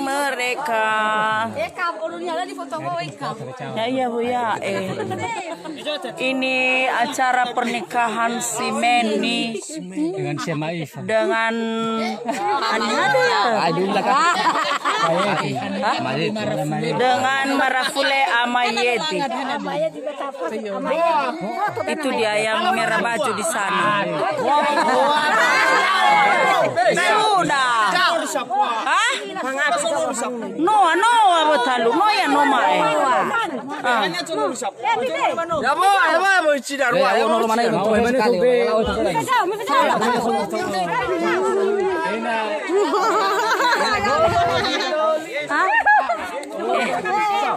mereka. Ya Bu ya. Ini acara pernikahan si Meni dengan si Maif. dengan dengan Marafule Amayeti. Itu dia yang merah baju di sana. Sudah. Hah? Noa betalu. Noa ya noma.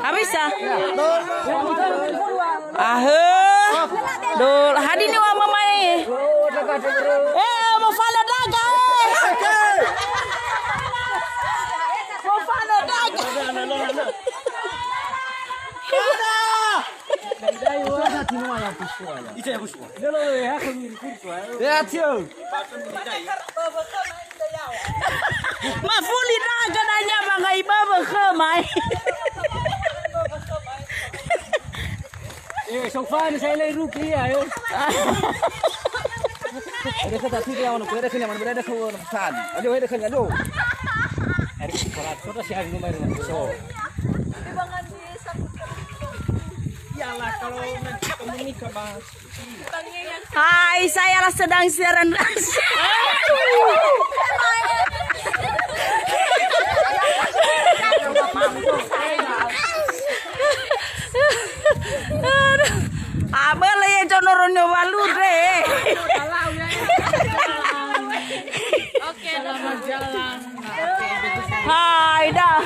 Habis ah? Dol hadi ni wa mama ni. Mau fala daga. Mau fala daga. Mafuli daga nanya bangai baba kemai. Sofan saya lagi rugi ya. Ada kata tidak yang mana, ada kena mana, ada kawan pesan. Ada kena ada. Hari sekolah sudah siap rumah so. Yalah kalau nanti komunikasi bahas. Hai, saya sedang siaran langsung. Abang ya conoron nyobalu deh. Oke, selamat jalan. Hai dah.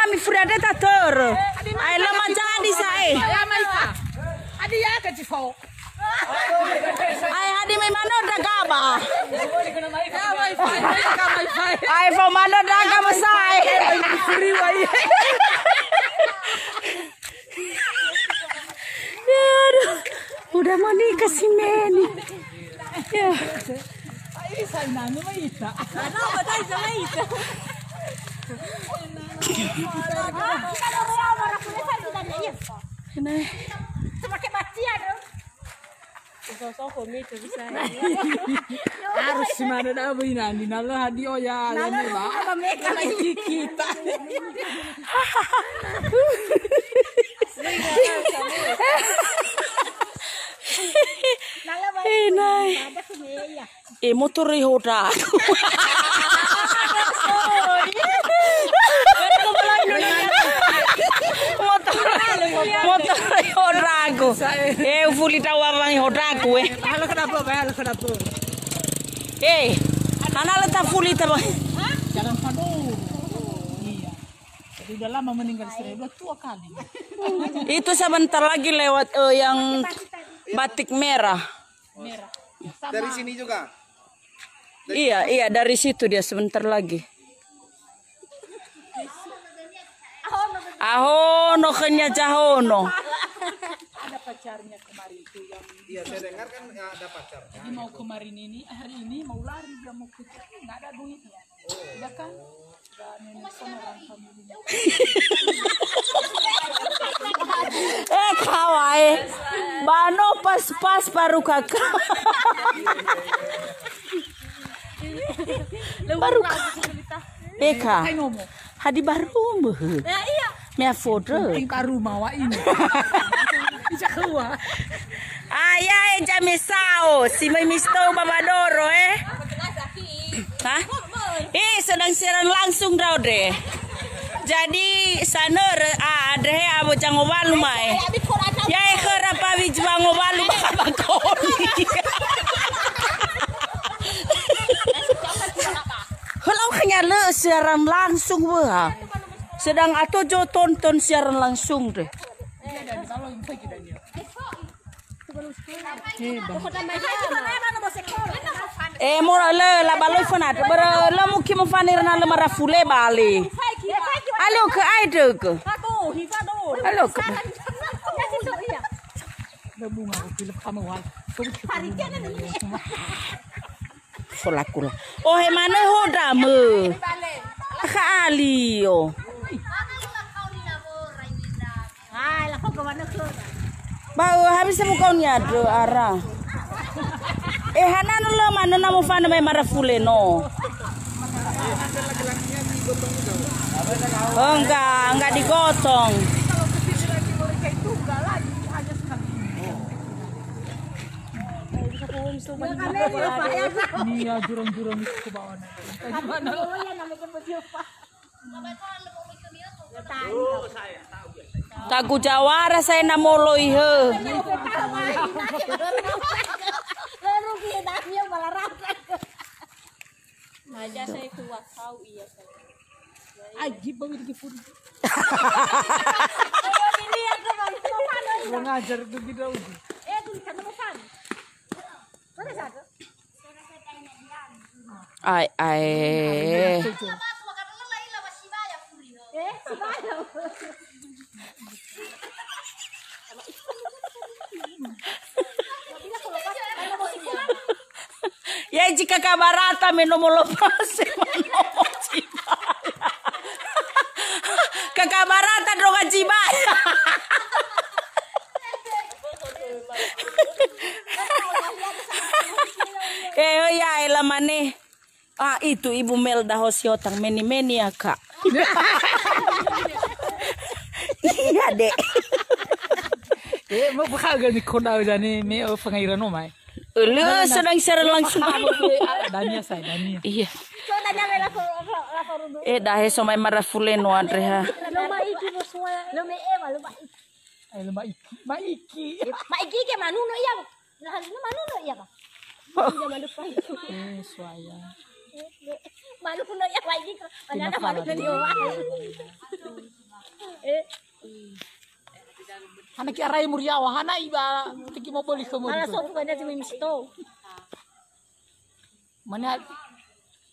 Mi friade tator. Ai lama jadi saya. Ya Maifa. Adi ya ke Cifo. Ai hadi mai mana dagaba. Ya Maifa, ka Maifa. Ai fo mana dagaba sai. Free wai. Udah mau nikah si Meni. Ya. Ini saya nanya Maifa. Ano ba tayo sa Maifa? Harus si mana dah begini nalo hadi oya ya mula. Kita. Motor ihoda. Motor ihodaku. Ufuli tahu abang ihodaku Halo kenapa? Halo kenapa? Mana letak fuli tahu? Jalan Pador. Iya. Jadi udah lama meninggal istri, udah tua kali. Itu sebentar lagi lewat yang batik merah. Merah. Dari sini juga. Iya dari situ dia sebentar lagi. Ahono kenya jahono. Ada pacarnya kemarin tuh yang. Iya, saya dengar kan ada pacar. Jadi mau kemarin ini, hari ini mau lari dia mau ke nggak ada duitnya. Udah kan? Udah nenek sono orang familinya. Kawai. Bano pas baru kakak. Baru Eka. Hadi baru meh. Ya iya. Mea foto. Baru mawa ini. Bisa keluar. Ayah jamisao si may misto babadoro Hah? Sedang siaran langsung daw deh. Jadi sana ada abo jangobalu mai. Ya kera pawi jangobalu bakoni. Kalau kanya le siaran langsung bah. Sedang atau jo tonton siaran langsung deh. Mora le la baloi fanat ber la muki mo fanir na le marafule bali. Alo ke aide ke. Alo ke. Solakula. Oh he mana hoda me. Ka ali yo. Ai, lah kok kawan aku. Bau habis mo kau nyado ara. Hanan lo mano namo fana may marafule no. Oh, enggak digotong. Kalau kesini lagi mereka itu enggak lagi, hanya sekali. Ini ya jurang-jurang itu ke bawah nanti. Gimana? Tagu jawara saya namoloi he. Aja saya kuat tahu iya saya. Aji banget di pun. Ini aku mau mana? Mau ngajar tuh gitu. Tulisan mau mana? Mana satu? Ay. Ya jika kabarata menomolopase cibaya. Kakabarata droga cibaya. Ya elamane. Itu Ibu Melda Hosiotang meni ya Kak. Iya dek. Mau bakal nih kona jani me pengairan omai. Lu sedang secara langsung. Dania saya Dania. Iya. So danya lapor. Dahe somai marafule no Andrea. Loma iki boswa. Loma loma iki. Ay maiki. Maiki ke manuno iya. Nah, manuno iya ba? Zaman depan. Suaya. Manuno iya maiki. Ana manuno dia. Hana ki arai muriawa hana iba tiki mo boli ko mo. Mana so bukan dia misto. Mana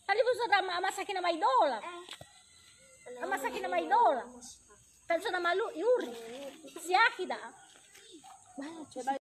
Ali buso da mama sakina mai dola. Mama sakina mai dola. Penso na malu yuri. Siaki da.